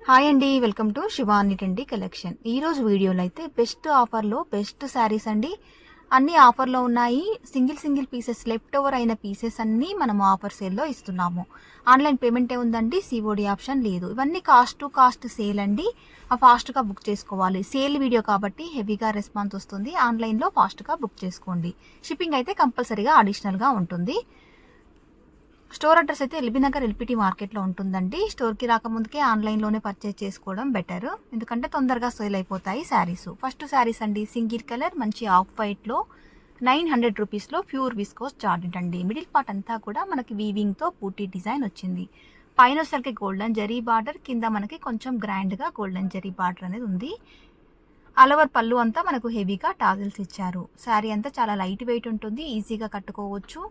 Hi అండి, welcome to Shivani టెండి collection. ఈరోజు వీడియోలో అయితే బెస్ట్ ఆఫర్లో బెస్ట్ శారీస్ అండి. అన్ని ఆఫర్లో ఉన్నాయి. సింగిల్ పీసెస్ లెఫ్ట్ ఓవర్ అయిన పీసెస్ అన్నీ మనం ఆఫర్ సేల్లో ఇస్తున్నాము. ఆన్లైన్ పేమెంటే ఉందండి, సిఓడి ఆప్షన్ లేదు. ఇవన్నీ కాస్ట్ టు కాస్ట్ సేల్ అండి. ఫాస్ట్గా బుక్ చేసుకోవాలి. సేల్ వీడియో కాబట్టి హెవీగా రెస్పాన్స్ వస్తుంది. ఆన్లైన్లో ఫాస్ట్గా బుక్ చేసుకోండి. షిప్పింగ్ అయితే కంపల్సరీగా అడిషనల్గా ఉంటుంది. స్టోర్ అడ్రస్ అయితే ఎల్బీ నగర్ ఎల్పిటి మార్కెట్లో ఉంటుందండి. స్టోర్కి రాకముందుకే ఆన్లైన్లోనే పర్చేజ్ చేసుకోవడం బెటర్, ఎందుకంటే తొందరగా సేల్ అయిపోతాయి శారీస్. ఫస్ట్ శారీస్ అండి, సింగిల్ కలర్ మంచి ఆఫ్ వైట్లో 900 రూపీస్లో ప్యూర్ విస్కోస్ జార్జెట్ అండి. మిడిల్ పార్ట్ అంతా కూడా మనకి వీవింగ్తో బూటీ డిజైన్ వచ్చింది. పైన వచ్చేసరికి గోల్డెన్ జరీ బార్డర్, కింద మనకి కొంచెం గ్రాండ్గా గోల్డెన్ జరీ బార్డర్ అనేది ఉంది. ఆల్ ఓవర్ పళ్ళు అంతా మనకు హెవీగా టాజిల్స్ ఇచ్చారు. శారీ అంతా చాలా లైట్ వెయిట్ ఉంటుంది, ఈజీగా కట్టుకోవచ్చు.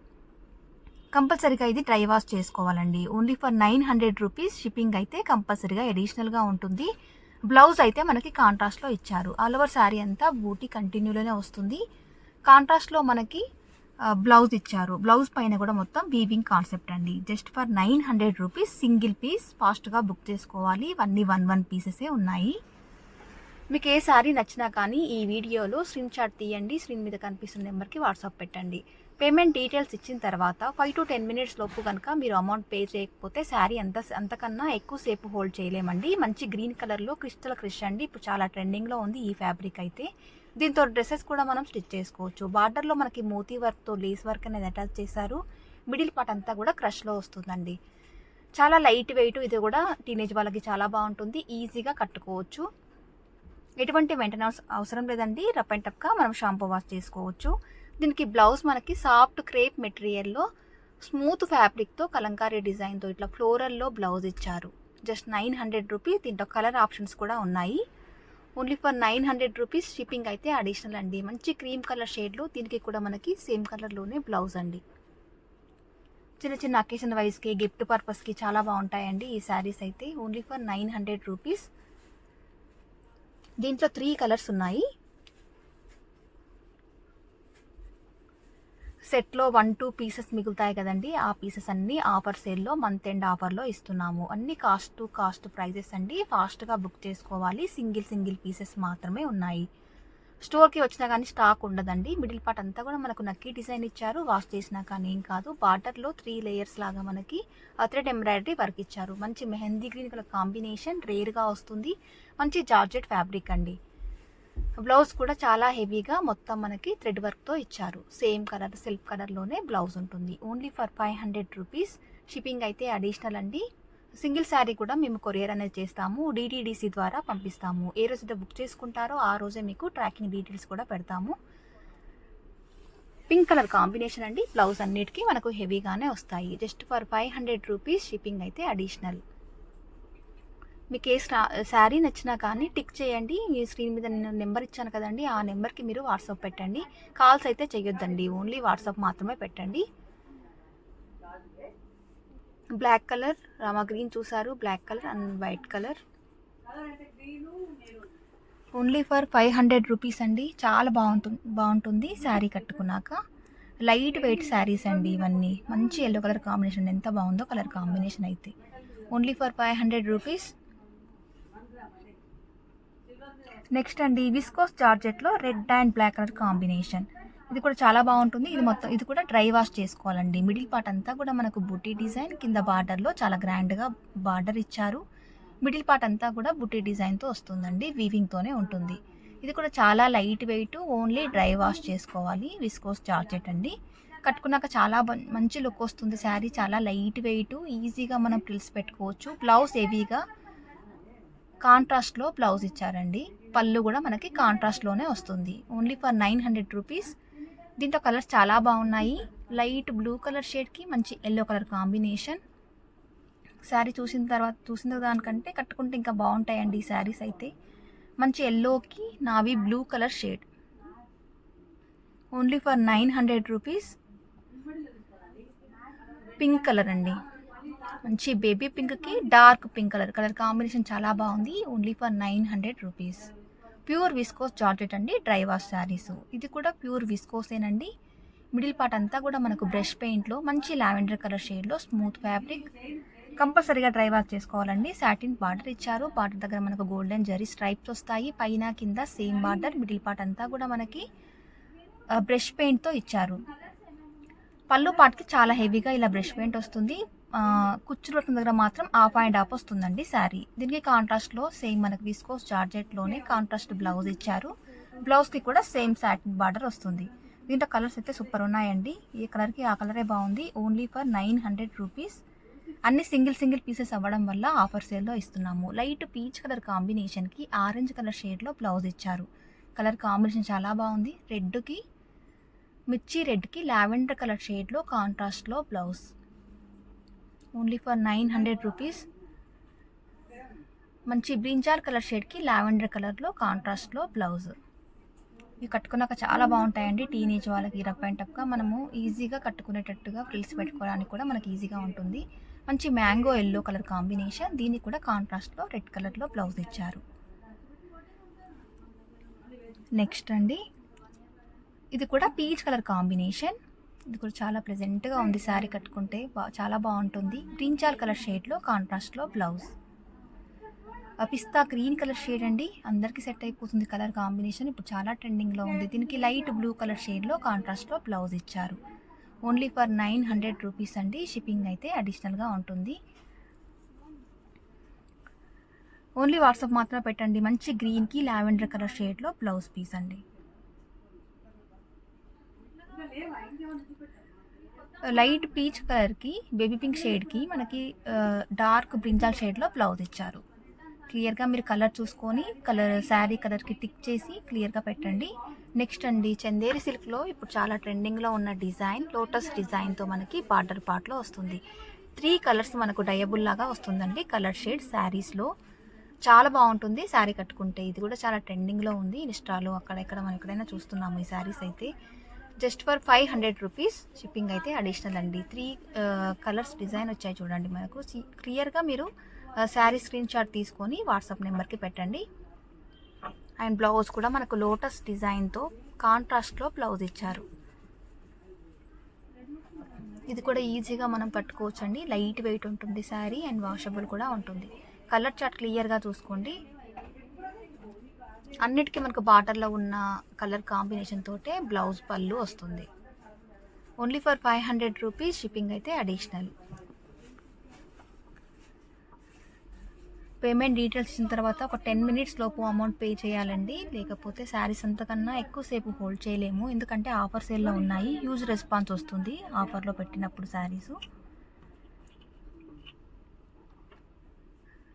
కంపల్సరీగా ఇది డ్రై వాష్ చేసుకోవాలండి. Only for 900 rupees. షిప్పింగ్ అయితే కంపల్సరీగా అడిషనల్గా ఉంటుంది. బ్లౌజ్ అయితే మనకి కాంట్రాస్ట్లో ఇచ్చారు. ఆల్ ఓవర్ శారీ అంతా బూటీ కంటిన్యూలోనే వస్తుంది. కాంట్రాస్ట్లో మనకి బ్లౌజ్ ఇచ్చారు. బ్లౌజ్ పైన కూడా మొత్తం వీవింగ్ కాన్సెప్ట్ అండి. Just for 900 rupees single piece. ఫాస్ట్గా బుక్ చేసుకోవాలి. ఇవన్నీ 1 పీసెసే ఉన్నాయి. మీకు ఏ శారీ నచ్చినా కానీ ఈ వీడియోలో స్క్రీన్ షాట్ తీయండి. స్క్రీన్ మీద కనిపిస్తున్న నెంబర్కి వాట్సాప్ పెట్టండి. పేమెంట్ డీటెయిల్స్ ఇచ్చిన తర్వాత 5 to 10 మినిట్స్ లోపు కనుక మీరు అమౌంట్ పే చేయకపోతే శారీ అంతకన్నా ఎక్కువసేపు హోల్డ్ చేయలేమండి. మంచి గ్రీన్ కలర్లో క్రిస్టల్ క్రిష్ అండి. ఇప్పుడు చాలా ట్రెండింగ్లో ఉంది ఈ ఫ్యాబ్రిక్ అయితే. దీంతో డ్రెస్సెస్ కూడా మనం స్టిచ్ చేసుకోవచ్చు. బార్డర్లో మనకి మోతీ వర్క్తో లేస్ వర్క్ అనేది అటాచ్ చేశారు. మిడిల్ పార్ట్ అంతా కూడా క్రష్లో వస్తుందండి. చాలా లైట్ వెయిట్. ఇది కూడా టీనేజ్ వాళ్ళకి చాలా బాగుంటుంది. ఈజీగా కట్టుకోవచ్చు. ఎటువంటి మెయింటెనెన్స్ అవసరం లేదండి. రఫ్ అండ్ టఫ్గా మనం షాంపూ వాష్ చేసుకోవచ్చు. దీనికి బ్లౌజ్ మనకి సాఫ్ట్ క్రేప్ మెటీరియల్లో స్మూత్ ఫ్యాబ్రిక్తో కలంకారీ డిజైన్తో ఇట్లా ఫ్లోరల్లో బ్లౌజ్ ఇచ్చారు. Just 900 rupees. దీంట్లో కలర్ ఆప్షన్స్ కూడా ఉన్నాయి. Only for 900 rupees. షిప్పింగ్ అయితే అడిషనల్ అండి. మంచి క్రీమ్ కలర్ షేడ్లో దీనికి కూడా మనకి సేమ్ కలర్లోనే బ్లౌజ్ అండి. చిన్న అకేషన్ వైజ్కి గిఫ్ట్ పర్పస్కి చాలా బాగుంటాయండి ఈ శారీస్ అయితే. Only for 900 rupees. దీంట్లో 3 కలర్స్ ఉన్నాయి. సెట్లో 1-2 పీసెస్ మిగులుతాయి కదండి, ఆ పీసెస్ అన్నీ ఆఫర్ సేల్లో మంత్ ఎండ్ ఆఫర్లో ఇస్తున్నాము. అన్ని కాస్ట్ టు కాస్ట్ ప్రైజెస్ అండి. ఫాస్ట్గా బుక్ చేసుకోవాలి. సింగిల్ పీసెస్ మాత్రమే ఉన్నాయి. స్టోర్కి వచ్చినా కానీ స్టాక్ ఉండదండి. మిడిల్ పార్ట్ అంతా కూడా మనకు నక్కీ డిజైన్ ఇచ్చారు. వాష్ చేసినా కానీ ఏం కాదు. బార్డర్లో 3 లేయర్స్ లాగా మనకి థ్రెడ్ ఎంబ్రాయిడరీ వర్క్ ఇచ్చారు. మంచి మెహందీ గ్రీన్ కలర్ కాంబినేషన్, రేర్గా వస్తుంది. మంచి జార్జెట్ ఫ్యాబ్రిక్ అండి. బ్లౌజ్ కూడా చాలా హెవీగా మొత్తం మనకి థ్రెడ్ వర్క్తో ఇచ్చారు. సేమ్ కలర్ సిల్క్ కలర్లోనే బ్లౌజ్ ఉంటుంది. Only for 500 rupees. షిప్పింగ్ అయితే అడిషనల్ అండి. సింగిల్ శారీ కూడా మేము కొరియర్ అనేది చేస్తాము. డిటిడిసి ద్వారా పంపిస్తాము. ఏ రోజైతే బుక్ చేసుకుంటారో ఆ రోజే మీకు ట్రాకింగ్ డీటెయిల్స్ కూడా పెడతాము. పింక్ కలర్ కాంబినేషన్ అండి. బ్లౌజ్ అన్నిటికీ మనకు హెవీగానే వస్తాయి. Just for 500 rupees. షిప్పింగ్ అయితే అడిషనల్. మీకు ఏ శారీ నచ్చినా కానీ టిక్ చేయండి. మీ స్క్రీన్ మీద నేను నెంబర్ ఇచ్చాను కదండి, ఆ నెంబర్కి మీరు వాట్సాప్ పెట్టండి. కాల్స్ అయితే చేయొద్దండి, ఓన్లీ వాట్సాప్ మాత్రమే పెట్టండి. బ్లాక్ కలర్ రామా గ్రీన్ చూసారు, black colour and white colour. Only for 500 rupees అండి. చాలా బాగుంటుంది శారీ కట్టుకున్నాక. లైట్ వెయిట్ శారీస్ అండి ఇవన్నీ. మంచి ఎల్లో కలర్ కాంబినేషన్, ఎంత బాగుందో కలర్ కాంబినేషన్ అయితే. Only for 500 rupees. నెక్స్ట్ అండి, విస్కోస్ జార్జెట్లో red and black colour combination. ఇది కూడా చాలా బాగుంటుంది. ఇది కూడా డ్రై వాష్ చేసుకోవాలండి. మిడిల్ పార్ట్ అంతా కూడా మనకు బుటీ డిజైన్, కింద బార్డర్లో చాలా గ్రాండ్గా బార్డర్ ఇచ్చారు. మిడిల్ పార్ట్ అంతా కూడా బుటీ డిజైన్తో వస్తుందండి. వీవింగ్తోనే ఉంటుంది. ఇది కూడా చాలా light wait. Only dry wash చేసుకోవాలి. విస్కోస్ జార్జెట్ అండి. కట్టుకున్నాక చాలా మంచి లుక్ వస్తుంది శారీ. చాలా లైట్ వెయిట్. ఈజీగా మనం ప్రిల్స్ పెట్టుకోవచ్చు. బ్లౌజ్ హెవీగా కాంట్రాస్ట్లో బ్లౌజ్ ఇచ్చారండి. పళ్ళు కూడా మనకి కాంట్రాస్ట్లోనే వస్తుంది. Only for 900 rupees. దీంట్లో కలర్స్ చాలా బాగున్నాయి. లైట్ బ్లూ కలర్ షేడ్కి మంచి ఎల్లో కలర్ కాంబినేషన్. శారీ చూసిన దానికంటే కట్టుకుంటే ఇంకా బాగుంటాయండి ఈ శారీస్ అయితే. మంచి ఎల్లోకి navy blue colour shade. Only for 900 rupees. Pink colour అండి. మంచి బేబీ పింక్కి డార్క్ పింక్ కలర్ కాంబినేషన్ చాలా బాగుంది. Only for 900 rupees. Pure viscose georgette అండి. Dry wash saris. ఇది కూడా ప్యూర్ విస్కోసేనండి. మిడిల్ పార్ట్ అంతా కూడా మనకు బ్రష్ పెయింట్లో మంచి లావెండర్ కలర్ షేడ్లో స్మూత్ ఫ్యాబ్రిక్. కంపల్సరీగా డ్రై వాష్ చేసుకోవాలండి. సాటిన్ బార్డర్ ఇచ్చారు. బార్డర్ దగ్గర మనకు గోల్డెన్ జరీ స్ట్రైప్స్ వస్తాయి. పైన కింద సేమ్ బార్డర్. మిడిల్ పార్ట్ అంతా కూడా మనకి బ్రష్ పెయింట్తో ఇచ్చారు. పళ్ళు పార్ట్కి చాలా హెవీగా ఇలా బ్రష్ పెయింట్ వస్తుంది. కుచ్చుల దగ్గర మాత్రం ఆఫ్ అండ్ ఆఫ్ వస్తుందండి శారీ. దీనికి కాంట్రాస్ట్లో సేమ్ మనకి విస్కోస్ జార్జెట్లోనే కాంట్రాస్ట్ బ్లౌజ్ ఇచ్చారు. బ్లౌజ్కి కూడా సేమ్ సాటిన్ బార్డర్ వస్తుంది. దీంట్లో కలర్స్ అయితే సూపర్ ఉన్నాయండి. ఈ కలర్కి ఆ కలరే బాగుంది. Only for 900 rupees. అన్ని సింగిల్ పీసెస్ అవ్వడం వల్ల ఆఫర్ సేల్లో ఇస్తున్నాము. లైట్ పీచ్ కలర్ కాంబినేషన్కి ఆరెంజ్ కలర్ షేడ్లో బ్లౌజ్ ఇచ్చారు. కలర్ కాంబినేషన్ చాలా బాగుంది. రెడ్కి మిర్చి రెడ్కి లావెండర్ కలర్ షేడ్లో కాంట్రాస్ట్లో బ్లౌజ్. Only for 900 rupees. మంచి బ్రింజాల్ కలర్ షేడ్కి లావెండర్ కలర్లో కాంట్రాస్ట్లో బ్లౌజ్. ఇవి కట్టుకున్నాక చాలా బాగుంటాయండి. టీనేజ్ వాళ్ళకి రఫ్ అండ్ టఫ్గా మనము ఈజీగా కట్టుకునేటట్టుగా ఫ్రిల్స్ పెట్టుకోవడానికి కూడా మనకి ఈజీగా ఉంటుంది. మంచి మ్యాంగో ఎల్లో కలర్ కాంబినేషన్. దీనికి కూడా కాంట్రాస్ట్లో రెడ్ కలర్లో బ్లౌజ్ ఇచ్చారు. నెక్స్ట్ అండి, ఇది కూడా పీచ్ కలర్ కాంబినేషన్. ఇది కూడా చాలా ప్లెజెంట్గా ఉంది. శారీ కట్టుకుంటే చాలా బాగుంటుంది. బ్రింజాల్ కలర్ షేడ్లో కాంట్రాస్ట్లో బ్లౌజ్. పిస్తా గ్రీన్ కలర్ షేడ్ అండి. అందరికీ సెట్ అయిపోతుంది కలర్ కాంబినేషన్. ఇప్పుడు చాలా ట్రెండింగ్లో ఉంది. దీనికి లైట్ బ్లూ కలర్ షేడ్లో కాంట్రాస్ట్లో బ్లౌజ్ ఇచ్చారు. ఓన్లీ ఫర్ 900 రూపీస్ అండి. షిప్పింగ్ అయితే అడిషనల్గా ఉంటుంది. ఓన్లీ వాట్సాప్ మాత్రమే పెట్టండి. మంచి గ్రీన్కి లావెండర్ కలర్ షేడ్లో బ్లౌజ్ పీస్ అండి. లైట్ పీచ్ కలర్కి బేబీ పింక్ షేడ్కి మనకి డార్క్ బ్రింజాల్ షేడ్లో బ్లౌజ్ ఇచ్చారు. క్లియర్గా మీరు కలర్ చూసుకొని శారీ కలర్కి టిక్ చేసి క్లియర్గా పెట్టండి. నెక్స్ట్ అండి, చందేరి సిల్క్లో ఇప్పుడు చాలా ట్రెండింగ్లో ఉన్న డిజైన్ లోటస్ డిజైన్తో మనకి బార్డర్ పార్ట్లో వస్తుంది. 3 కలర్స్ మనకు డయబుల్ లాగా వస్తుందండి. కలర్ షేడ్ శారీస్లో చాలా బాగుంటుంది శారీ కట్టుకుంటే. ఇది కూడా చాలా ట్రెండింగ్లో ఉంది. ఇన్స్టాలో అక్కడెక్కడ మనం ఎక్కడైనా చూస్తున్నాము ఈ శారీస్ అయితే. Just for 500 rupees. షిప్పింగ్ అయితే అడిషనల్ అండి. 3 కలర్స్ డిజైన్ వచ్చాయి చూడండి మనకు. క్లియర్గా మీరు శారీ స్క్రీన్ షాట్ తీసుకొని వాట్సాప్ నెంబర్కి పెట్టండి. అండ్ బ్లౌజ్ కూడా మనకు లోటస్ డిజైన్తో కాంట్రాస్ట్లో బ్లౌజ్ ఇచ్చారు. ఇది కూడా ఈజీగా మనం కట్టుకోవచ్చండి. లైట్ వెయిట్ ఉంటుంది శారీ అండ్ వాషబుల్ కూడా ఉంటుంది. కలర్ చార్ట్ క్లియర్గా చూసుకోండి. అన్నిటికీ మనకు బార్డర్లో ఉన్న కలర్ కాంబినేషన్ తోటే బ్లౌజ్ పళ్ళు వస్తుంది. Only for 500 rupees. షిప్పింగ్ అయితే అడిషనల్. పేమెంట్ డీటెయిల్స్ ఇచ్చిన తర్వాత ఒక 10 మినిట్స్ లోపు అమౌంట్ పే చేయాలండి. లేకపోతే శారీస్ అంతకన్నా ఎక్కువసేపు హోల్డ్ చేయలేము. ఎందుకంటే ఆఫర్ సేల్లో ఉన్నాయి. హ్యూజ్ రెస్పాన్స్ వస్తుంది ఆఫర్లో పెట్టినప్పుడు శారీసు.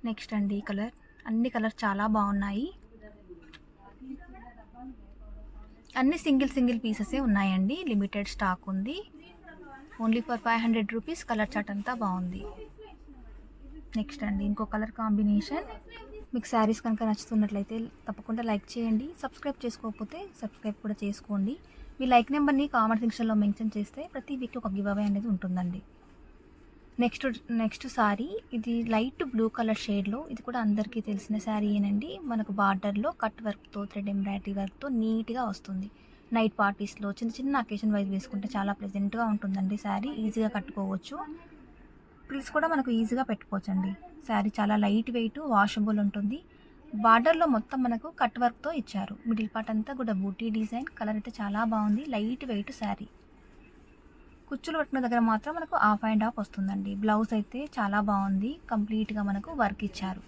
నెక్స్ట్ అండి, కలర్ అన్ని కలర్స్ చాలా బాగున్నాయి. అన్ని సింగిల్ పీసెసే ఉన్నాయండి. లిమిటెడ్ స్టాక్ ఉంది. Only for 500 rupees. Colour chart అంతా బాగుంది. నెక్స్ట్ అండి, ఇంకో కలర్ కాంబినేషన్. మీకు శారీస్ కనుక నచ్చుతున్నట్లయితే తప్పకుండా లైక్ చేయండి. సబ్స్క్రైబ్ చేసుకోకపోతే సబ్స్క్రైబ్ కూడా చేసుకోండి. మీ లైక్ నెంబర్ని కామెంట్ సెక్షన్లో మెన్షన్ చేస్తే ప్రతి వీక్ ఒక గివ్ అవే అనేది ఉంటుందండి. నెక్స్ట్ సారీ, ఇది లైట్ బ్లూ కలర్ షేడ్లో. ఇది కూడా అందరికీ తెలిసిన శారీ ఏనండి. మనకు బార్డర్లో కట్ వర్క్తో థ్రెడ్ ఎంబ్రాయిడరీ వర్క్తో నీట్గా వస్తుంది. నైట్ పార్టీస్లో చిన్న అకేషన్ వైజ్ వేసుకుంటే చాలా ప్లెజెంట్గా ఉంటుందండి శారీ. ఈజీగా కట్టుకోవచ్చు. ప్రిల్స్ కూడా మనకు ఈజీగా పెట్టుకోవచ్చండి. శారీ చాలా లైట్ వెయిట్, వాషబుల్ ఉంటుంది. బార్డర్లో మొత్తం మనకు కట్ వర్క్తో ఇచ్చారు. మిడిల్ పార్ట్ అంతా కూడా బూటీ డిజైన్. కలర్ అయితే చాలా బాగుంది. Light weight sari. కుచ్చులు పట్టిన దగ్గర మాత్రం మనకు ఆఫ్ అండ్ ఆఫ్ వస్తుందండి. బ్లౌజ్ అయితే చాలా బాగుంది. కంప్లీట్గా మనకు వర్క్ ఇచ్చారు.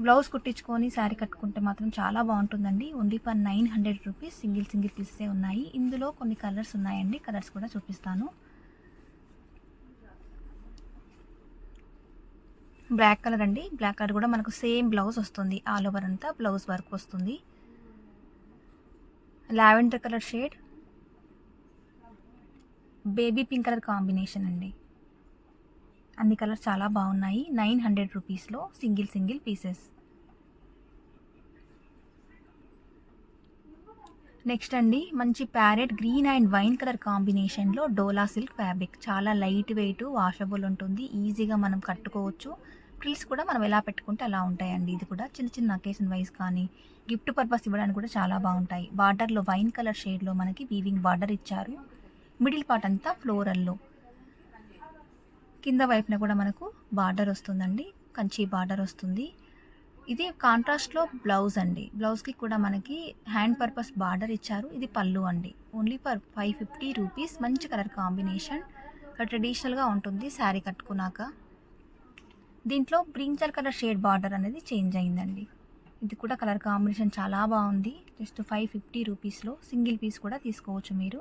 బ్లౌజ్ కుట్టించుకొని శారీ కట్టుకుంటే మాత్రం చాలా బాగుంటుందండి. Only for 900 rupees. సింగిల్ పీసెసే ఉన్నాయి. ఇందులో కొన్ని కలర్స్ ఉన్నాయండి. కలర్స్ కూడా చూపిస్తాను. బ్లాక్ కలర్ అండి. బ్లాక్ కలర్ కూడా మనకు సేమ్ బ్లౌజ్ వస్తుంది. ఆల్ ఓవర్ అంతా బ్లౌజ్ వర్క్ వస్తుంది. Lavender colour shade, baby pink colour combination అండి. అన్ని కలర్స్ చాలా బాగున్నాయి. 900 రూపీస్లో సింగిల్ పీసెస్. నెక్స్ట్ అండి, మంచి parrot green and wine colour కాంబినేషన్లో డోలా సిల్క్ ఫ్యాబ్రిక్. చాలా లైట్ వెయిట్, వాషబుల్ ఉంటుంది. ఈజీగా మనం కట్టుకోవచ్చు. ఫ్రిల్స్ కూడా మనం ఎలా పెట్టుకుంటే అలా ఉంటాయండి. ఇది కూడా చిన్న అకేషన్ వైజ్ కానీ గిఫ్ట్ పర్పస్ ఇవ్వడానికి కూడా చాలా బాగుంటాయి. బార్డర్లో వైన్ కలర్ షేడ్లో మనకి వీవింగ్ బార్డర్ ఇచ్చారు. మిడిల్ పార్ట్ అంతా ఫ్లోరల్లో కింద వైపున కూడా మనకు బార్డర్ వస్తుందండి, కంచి బార్డర్ వస్తుంది. ఇది కాంట్రాస్ట్లో బ్లౌజ్ అండి. బ్లౌజ్కి కూడా మనకి హ్యాండ్ పర్పస్ బార్డర్ ఇచ్చారు. ఇది పళ్ళు అండి. Only for 550 rupees. మంచి కలర్ కాంబినేషన్, ట్రెడిషనల్గా ఉంటుంది శారీ కట్టుకున్నాక. దీంట్లో బ్రింజల్ కలర్ షేడ్ బార్డర్ అనేది చేంజ్ అయిందండి. ఇది కూడా కలర్ కాంబినేషన్ చాలా బాగుంది. జస్ట్ 550 రూపీస్లో సింగిల్ పీస్ కూడా తీసుకోవచ్చు మీరు.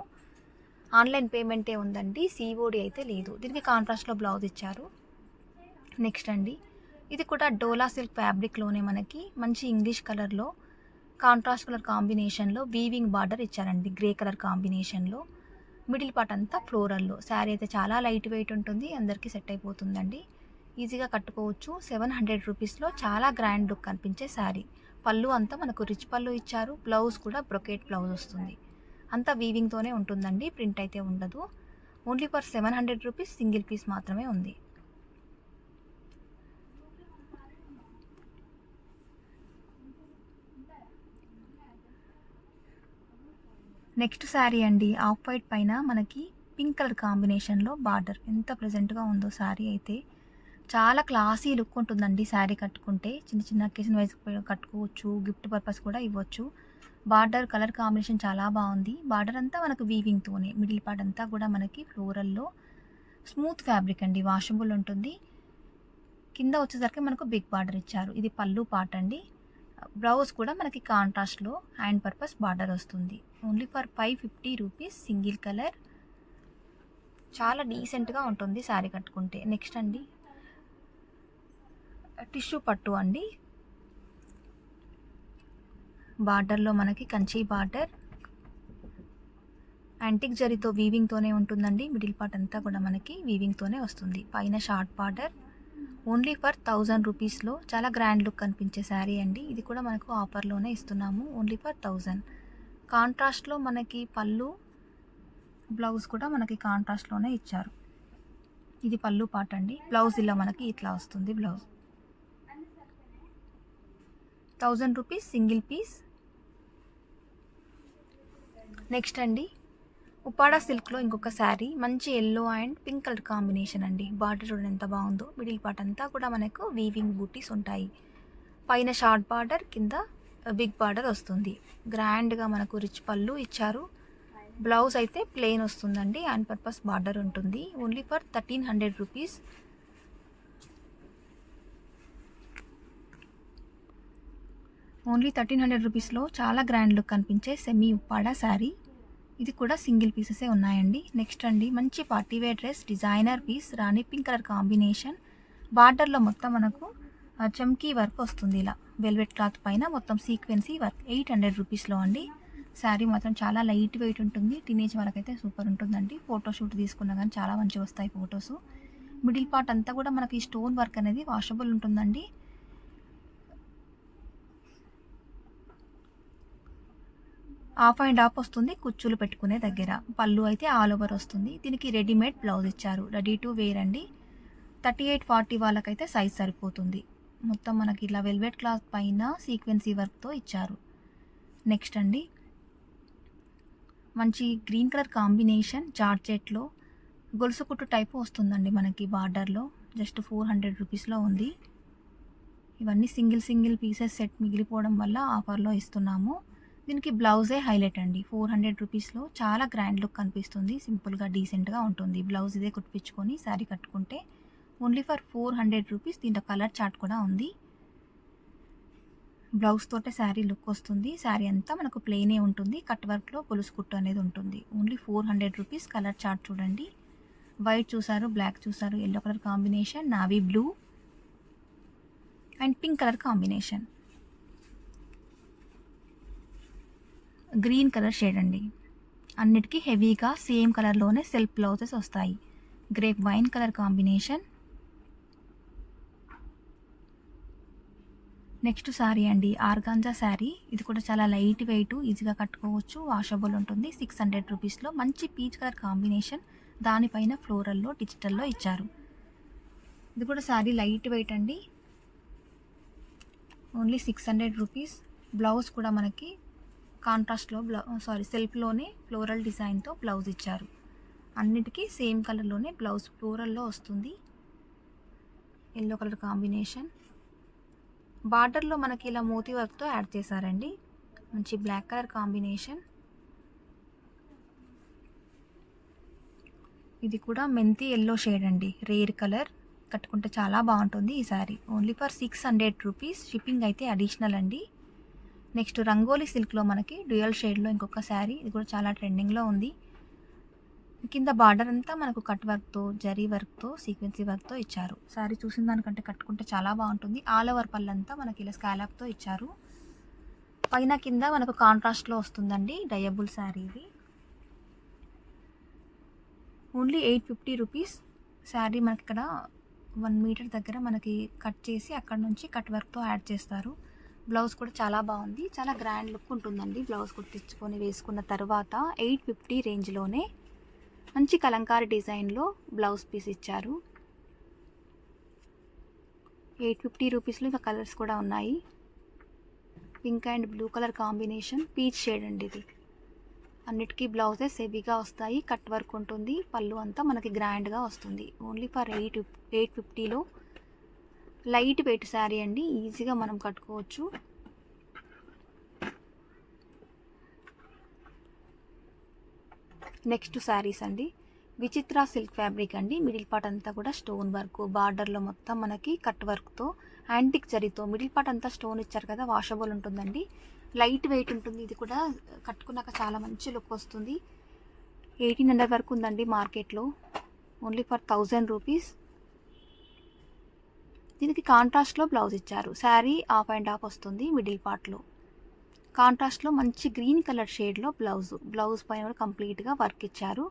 ఆన్లైన్ పేమెంటే ఉందండి, సిఓడి అయితే లేదు. దీనికి కాంట్రాస్ట్లో బ్లౌజ్ ఇచ్చారు. నెక్స్ట్ అండి, ఇది కూడా డోలా సిల్క్ ఫ్యాబ్రిక్లోనే మనకి మంచి ఇంగ్లీష్ కలర్లో కాంట్రాస్ట్ కలర్ కాంబినేషన్లో వీవింగ్ బార్డర్ ఇచ్చారండి, గ్రే కలర్ కాంబినేషన్లో. మిడిల్ పార్ట్ అంతా ఫ్లోరల్లో. శారీ అయితే చాలా లైట్ వెయిట్ ఉంటుంది, అందరికీ సెట్ అయిపోతుందండి, ఈజీగా కట్టుకోవచ్చు. 700 రూపీస్లో చాలా గ్రాండ్ లుక్ కనిపించే శారీ. పళ్ళు అంతా మనకు రిచ్ పళ్ళు ఇచ్చారు. బ్లౌజ్ కూడా బ్రొకేట్ బ్లౌజ్ వస్తుంది. అంతా వీవింగ్తోనే ఉంటుందండి, ప్రింట్ అయితే ఉండదు. Only for 700 rupees. Single piece మాత్రమే ఉంది. నెక్స్ట్ శారీ అండి, ఆఫ్ వైట్ పైన మనకి పింక్ కలర్ కాంబినేషన్లో బార్డర్. ఎంత ప్రెజెంట్గా ఉందో శారీ అయితే. చాలా క్లాసీ లుక్ ఉంటుందండి శారీ కట్టుకుంటే. చిన్న చిన్న అకేషన్ వైజ్ కట్టుకోవచ్చు, గిఫ్ట్ పర్పస్ కూడా ఇవ్వచ్చు. బార్డర్ కలర్ కాంబినేషన్ చాలా బాగుంది. బార్డర్ అంతా మనకు వీవింగ్తోనే, మిడిల్ పార్ట్ అంతా కూడా మనకి ఫ్లోరల్లో స్మూత్ ఫ్యాబ్రిక్ అండి, వాషబుల్ ఉంటుంది. కింద వచ్చేసరికి మనకు బిగ్ బార్డర్ ఇచ్చారు. ఇది పళ్ళు పార్ట్ అండి. బ్లౌజ్ కూడా మనకి కాంట్రాస్ట్లో హ్యాండ్ పర్పస్ బార్డర్ వస్తుంది. Only for 550 rupees. Single colour, చాలా డీసెంట్గా ఉంటుంది శారీ కట్టుకుంటే. నెక్స్ట్ అండి, టిష్యూ పట్టు అండి. బార్డర్లో మనకి కంచి బార్డర్, యాంటిక్ జరీతో వీవింగ్తోనే ఉంటుందండి. మిడిల్ పార్ట్ అంతా కూడా మనకి వీవింగ్తోనే వస్తుంది. పైన షార్ట్ బార్డర్. ఓన్లీ ఫర్ 1000 రూపీస్లో చాలా గ్రాండ్ లుక్ కనిపించే శారీ అండి. ఇది కూడా మనకు ఆఫర్లోనే ఇస్తున్నాము, ఓన్లీ ఫర్ 1000. కాంట్రాస్ట్లో మనకి పళ్ళు, బ్లౌజ్ కూడా మనకి కాంట్రాస్ట్లోనే ఇచ్చారు. ఇది పళ్ళు పార్ట్ అండి. బ్లౌజ్ ఇలా మనకి ఇట్లా వస్తుంది blouse. 1000 rupees single piece. Next అండి, ఉపాడా సిల్క్లో ఇంకొక శారీ. మంచి yellow and pink colour combination అండి. బార్డర్ చూడండి ఎంత బాగుందో. మిడిల్ పార్ట్ అంతా కూడా మనకు వీవింగ్ బూటీస్ ఉంటాయి. పైన షార్ట్ బార్డర్, కింద బిగ్ బార్డర్ వస్తుంది. గ్రాండ్గా మనకు రిచ్ పళ్ళు ఇచ్చారు. బ్లౌజ్ అయితే ప్లెయిన్ వస్తుందండి, హ్యాండ్ పర్పస్ బార్డర్ ఉంటుంది. Only for 1300 rupees. ఓన్లీ 1300 రూపీస్లో చాలా గ్రాండ్ లుక్ కనిపించే సెమీ ఉప్పాడా శారీ. ఇది కూడా సింగిల్ పీసెసే ఉన్నాయండి. నెక్స్ట్ అండి, మంచి పార్టీవేర్ డ్రెస్, డిజైనర్ పీస్, రాణి పింక్ కలర్ కాంబినేషన్. బార్డర్లో మొత్తం మనకు చమ్కీ వర్క్ వస్తుంది. ఇలా వెల్వెట్ క్లాత్ పైన మొత్తం సీక్వెన్సీ వర్క్. 800 రూపీస్లో అండి. శారీ మాత్రం చాలా లైట్ వెయిట్ ఉంటుంది. టీనేజ్ వాళ్ళకైతే సూపర్ ఉంటుందండి. ఫోటోషూట్ తీసుకున్నా కానీ చాలా మంచిగా వస్తాయి ఫొటోస్. మిడిల్ పార్ట్ అంతా కూడా మనకి స్టోన్ వర్క్ అనేది వాషబుల్ ఉంటుందండి. ఆఫ్ అండ్ ఆఫ్ వస్తుంది కుచ్చులు పెట్టుకునే దగ్గర. పళ్ళు అయితే ఆల్ ఓవర్ వస్తుంది. దీనికి రెడీమేడ్ బ్లౌజ్ ఇచ్చారు, రెడీ టు వేర్ అండి. 38-40 వాళ్ళకైతే సైజ్ సరిపోతుంది. మొత్తం మనకి ఇలా వెల్వెట్ క్లాత్ పైన సీక్వెన్సీ వర్క్తో ఇచ్చారు. నెక్స్ట్ అండి, మంచి గ్రీన్ కలర్ కాంబినేషన్ జార్జెట్లో గొలుసు కుట్టు టైపు వస్తుందండి మనకి బార్డర్లో. జస్ట్ 400 రూపీస్లో ఉంది. ఇవన్నీ సింగిల్ పీసెస్ సెట్ మిగిలిపోవడం వల్ల ఆఫర్లో ఇస్తున్నాము. దీనికి బ్లౌజే హైలైట్ అండి. 400 రూపీస్లో చాలా గ్రాండ్ లుక్ కనిపిస్తుంది. సింపుల్గా డీసెంట్గా ఉంటుంది. బ్లౌజ్ ఇదే కుట్టించుకొని శారీ కట్టుకుంటే ఓన్లీ ఫర్ 400 రూపీస్. దీంట్లో కలర్ చార్ట్ కూడా ఉంది. బ్లౌజ్ తోటే శారీ లుక్ వస్తుంది. శారీ అంతా మనకు ప్లెయినే ఉంటుంది. కట్ వర్క్లో గొలుసు కుట్టు అనేది ఉంటుంది. Only 400 rupees. కలర్ చార్ట్ చూడండి. వైట్ చూసారు, బ్లాక్ చూసారు, yellow colour combination, navy blue and pink colour combination, green colour shade అండి. అన్నిటికీ హెవీగా సేమ్ కలర్లోనే సెల్ఫ్ బ్లౌజెస్ వస్తాయి. Grape wine colour combination. Next sari అండి, ఆర్గాంజా శారీ. ఇది కూడా చాలా లైట్ వెయిట్, ఈజీగా కట్టుకోవచ్చు, వాషబుల్ ఉంటుంది. 600 రూపీస్లో మంచి పీచ్ కలర్ కాంబినేషన్. దానిపైన ఫ్లోరల్లో డిజిటల్లో ఇచ్చారు. ఇది కూడా శారీ లైట్ వెయిట్ అండి. Only 600 rupees. బ్లౌజ్ కూడా మనకి కాంట్రాస్ట్లో సెల్ఫ్లోనే ఫ్లోరల్ డిజైన్తో బ్లౌజ్ ఇచ్చారు. అన్నిటికీ సేమ్ కలర్లోనే బ్లౌజ్ ఫ్లోరల్లో వస్తుంది. Yellow colour combination. బార్డర్లో మనకి ఇలా మోతీ వర్క్తో యాడ్ చేశారండి. మంచి బ్లాక్ కలర్ కాంబినేషన్. ఇది కూడా మెంతి ఎల్లో షేడ్ అండి, రేర్ కలర్. కట్టుకుంటే చాలా బాగుంటుంది ఈ sari. Only for 600 rupees. Shipping అయితే అడిషనల్ అండి. నెక్స్ట్ రంగోలీ సిల్క్లో మనకి డ్యూయల్ షేడ్లో ఇంకొక శారీ. ఇది కూడా చాలా ట్రెండింగ్లో ఉంది. కింద బార్డర్ అంతా మనకు కట్ వర్క్తో, జరీ వర్క్తో, సీక్వెన్సీ వర్క్తో ఇచ్చారు. శారీ చూసిన దానికంటే కట్టుకుంటే చాలా బాగుంటుంది. ఆల్ ఓవర్ పళ్ళంతా మనకి ఇలా స్కాలప్తో ఇచ్చారు. పైన కింద మనకు కాంట్రాస్ట్లో వస్తుందండి. డయబుల్ శారీ ఇది. Only 850 rupees. శారీ మనకి ఇక్కడ 1 మీటర్ దగ్గర మనకి కట్ చేసి అక్కడ నుంచి కట్ వర్క్తో యాడ్ చేస్తారు. బ్లౌజ్ కూడా చాలా బాగుంది. చాలా గ్రాండ్ లుక్ ఉంటుందండి. బ్లౌజ్ కుట్టించుకొని వేసుకున్న తర్వాత 850 రేంజ్లోనే మంచి కలంకారీ డిజైన్లో బ్లౌజ్ పీస్ ఇచ్చారు. 850 రూపీస్లో ఇంకా కలర్స్ కూడా ఉన్నాయి. Pink and blue colour combination, peach shade అండి ఇది. అన్నిటికీ బ్లౌజెస్ హెవీగా వస్తాయి. కట్ వర్క్ ఉంటుంది. పళ్ళు అంతా మనకి గ్రాండ్గా వస్తుంది. ఓన్లీ ఫర్ 850లో లైట్ వెయిట్ శారీ అండి. ఈజీగా మనం కట్టుకోవచ్చు. నెక్స్ట్ శారీస్ అండి. విచిత్ర సిల్క్ ఫ్యాబ్రిక్ అండి. మిడిల్ పార్ట్ అంతా కూడా స్టోన్ వర్క్, బార్డర్లో మొత్తం మనకి కట్ వర్క్తో, యాంటిక్ జరీతో మిడిల్ పార్ట్ అంతా స్టోన్ ఇచ్చారు కదా, వాషబుల్ ఉంటుందండి. లైట్ వెయిట్ ఉంటుంది. ఇది కూడా కట్టుకున్నాక చాలా మంచి లుక్ వస్తుంది. 1800 వరకు ఉందండి మార్కెట్లో. Only for 1000 rupees. దీనికి కాంట్రాస్ట్లో బ్లౌజ్ ఇచ్చారు. శారీ ఆఫ్ అండ్ ఆఫ్ వస్తుంది మిడిల్ పార్ట్లో. కాంట్రాస్ట్లో మంచి గ్రీన్ కలర్ షేడ్లో బ్లౌజ్ పైన కూడా కంప్లీట్గా వర్క్ ఇచ్చారు.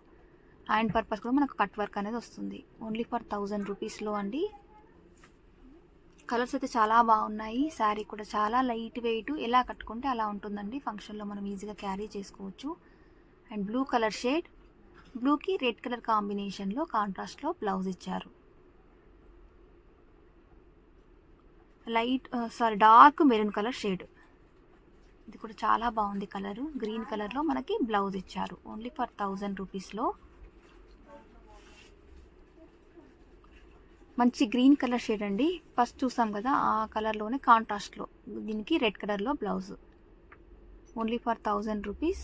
హ్యాండ్ పర్పస్ కూడా మనకు కట్ వర్క్ అనేది వస్తుంది. ఓన్లీ ఫర్ 1000 రూపీస్లో అండి. కలర్స్ అయితే చాలా బాగున్నాయి. శారీ కూడా చాలా లైట్ వెయిట్. ఎలా కట్టుకుంటే అలా ఉంటుందండి. ఫంక్షన్లో మనం ఈజీగా క్యారీ చేసుకోవచ్చు. అండ్ బ్లూ కలర్ షేడ్, బ్లూకి రెడ్ కలర్ కాంబినేషన్లో కాంట్రాస్ట్లో బ్లౌజ్ ఇచ్చారు. Dark maroon colour shade. ఇది కూడా చాలా బాగుంది కలరు. గ్రీన్ కలర్లో మనకి బ్లౌజ్ ఇచ్చారు. ఓన్లీ ఫర్ 1000 రూపీస్లో. మంచి గ్రీన్ కలర్ షేడ్ అండి. ఫస్ట్ చూసాం కదా ఆ కలర్లోనే కాంట్రాస్ట్లో దీనికి రెడ్ కలర్లో blouse. Only for 1000 rupees.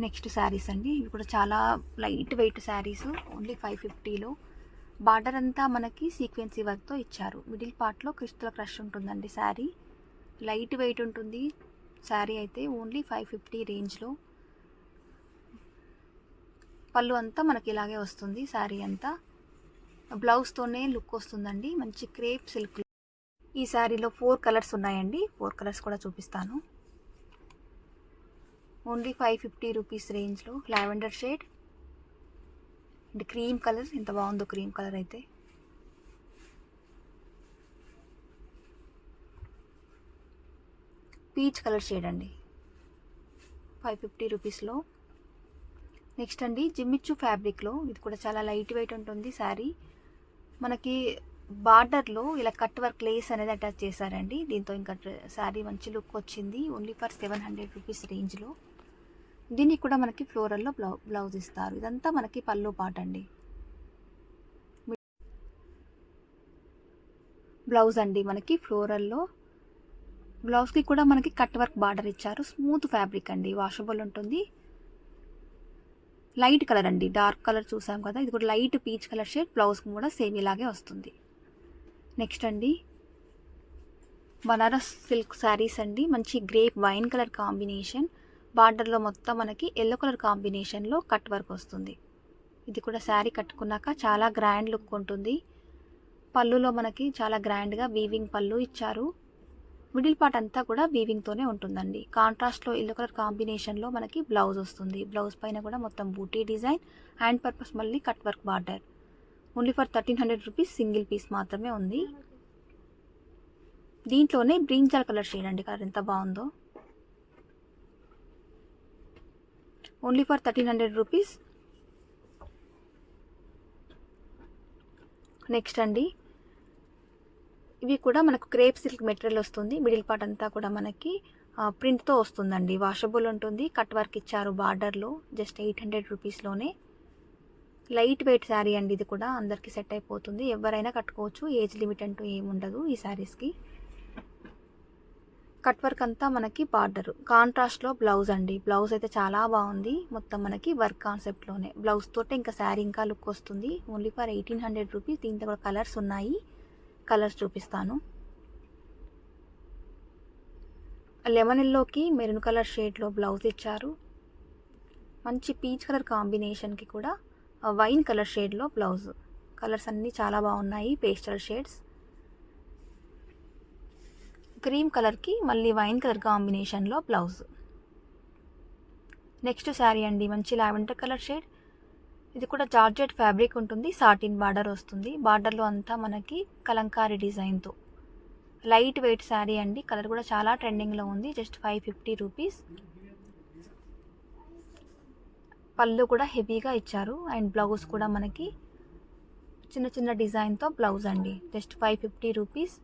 Next saris అండి. ఇవి కూడా చాలా లైట్ వెయిట్ శారీస్. ఓన్లీ 550లో. బార్డర్ అంతా మనకి సీక్వెన్సీ వర్క్తో ఇచ్చారు. మిడిల్ పార్ట్లో క్రిస్టల్ క్రష్ ఉంటుందండి. శారీ లైట్ వెయిట్ ఉంటుంది. శారీ అయితే ఓన్లీ 550 రేంజ్లో. పళ్ళు అంతా మనకి ఇలాగే వస్తుంది. శారీ అంతా బ్లౌజ్తోనే లుక్ వస్తుందండి. మంచి క్రేప్ సిల్క్. ఈ శారీలో 4 కలర్స్ ఉన్నాయండి. 4 కలర్స్ కూడా చూపిస్తాను. ఓన్లీ 550 రూపీస్ రేంజ్లో. Lavender shade and cream colour. ఎంత బాగుందో క్రీమ్ కలర్ అయితే. పీచ్ కలర్ షేడ్ అండి. 550 రూపీస్లో. నెక్స్ట్ అండి జిమ్మిచ్చు ఫ్యాబ్రిక్లో. ఇది కూడా చాలా లైట్ వెయిట్ ఉంటుంది శారీ. మనకి బార్డర్లో ఇలా కట్ వర్క్ లేస్ అనేది అటాచ్ చేశారండి. దీంతో ఇంకా శారీ మంచి లుక్ వచ్చింది. ఓన్లీ ఫర్ 700 రూపీస్ రేంజ్లో. దీనికి కూడా మనకి ఫ్లోరల్లో బ్లౌజ్ ఇస్తారు. ఇదంతా మనకి పళ్ళు పాట అండి. బ్లౌజ్ అండి మనకి ఫ్లోరల్లో. బ్లౌజ్కి కూడా మనకి కట్ వర్క్ బార్డర్ ఇచ్చారు. స్మూత్ ఫ్యాబ్రిక్ అండి. వాషబుల్ ఉంటుంది. లైట్ కలర్ అండి. డార్క్ కలర్ చూసాం కదా, ఇది కూడా light peach colour shade. Blouse కూడా సేమ్ ఇలాగే వస్తుంది. నెక్స్ట్ అండి బనారస్ సిల్క్ శారీస్ అండి. మంచి గ్రేప్ వైన్ కలర్ కాంబినేషన్. బార్డర్లో మొత్తం మనకి ఎల్లో కలర్ కాంబినేషన్లో కట్ వర్క్ వస్తుంది. ఇది కూడా శారీ కట్టుకున్నాక చాలా గ్రాండ్ లుక్ ఉంటుంది. పళ్ళులో మనకి చాలా గ్రాండ్గా వీవింగ్ పళ్ళు ఇచ్చారు. మిడిల్ పార్ట్ అంతా కూడా వీవింగ్తోనే ఉంటుందండి. కాంట్రాస్ట్లో ఎల్లో కలర్ కాంబినేషన్లో మనకి బ్లౌజ్ వస్తుంది. బ్లౌజ్ పైన కూడా మొత్తం బూటీ డిజైన్. హ్యాండ్ పర్పస్ మళ్ళీ cut work border. Only for 1300 rupees. Single piece మాత్రమే ఉంది. దీంట్లోనే బ్రింజాల్ కలర్ షేడ్ అండి. కలర్ ఎంత బాగుందో. Only for 1300 rupees. నెక్స్ట్ అండి ఇవి కూడా మనకు క్రేప్ సిల్క్ మెటీరియల్ వస్తుంది. మిడిల్ పార్ట్ అంతా కూడా మనకి ప్రింట్తో వస్తుందండి. వాషబుల్ ఉంటుంది. కట్ వర్క్ ఇచ్చారు బార్డర్లో. జస్ట్ 800 రూపీస్లోనే. లైట్ వెయిట్ శారీ అండి, ఇది కూడా అందరికీ సెట్ అయిపోతుంది, ఎవరైనా కట్టుకోవచ్చు, ఏజ్ లిమిట్ అంటూ ఏముండదు ఈ శారీస్కి. కట్ వర్క్ అంతా మనకి బార్డర్, కాంట్రాస్ట్లో బ్లౌజ్ అండి. బ్లౌజ్ అయితే చాలా బాగుంది, మొత్తం మనకి వర్క్ కాన్సెప్ట్లోనే. బ్లౌజ్ తోటే ఇంకా శారీ ఇంకా లుక్ వస్తుంది. Only for 1800 rupees. దీంట్లో కూడా కలర్స్ ఉన్నాయి, కలర్స్ చూపిస్తాను. లెమన్ ఎల్లోకి మెరూన్ కలర్ షేడ్లో బ్లౌజ్ ఇచ్చారు. మంచి పీచ్ కలర్ కాంబినేషన్కి కూడా వైన్ కలర్ షేడ్లో బ్లౌజ్. కలర్స్ అన్నీ చాలా బాగున్నాయి, పేస్టల్ షేడ్స్. క్రీమ్ కలర్కి మళ్ళీ వైన్ కలర్ కాంబినేషన్లో బ్లౌజ్. నెక్స్ట్ శారీ అండి, మంచి లావెండర్ కలర్ షేడ్. ఇది కూడా జార్జెట్ ఫ్యాబ్రిక్ ఉంటుంది, సాటిన్ బార్డర్ వస్తుంది. బార్డర్లో అంతా మనకి కలంకారీ డిజైన్తో లైట్ వెయిట్ శారీ అండి. కలర్ కూడా చాలా ట్రెండింగ్లో ఉంది, జస్ట్ 550 రూపీస్. పళ్ళు కూడా హెవీగా ఇచ్చారు అండ్ బ్లౌజ్ కూడా మనకి చిన్న చిన్న డిజైన్తో బ్లౌజ్ అండి, జస్ట్ 550 రూపీస్.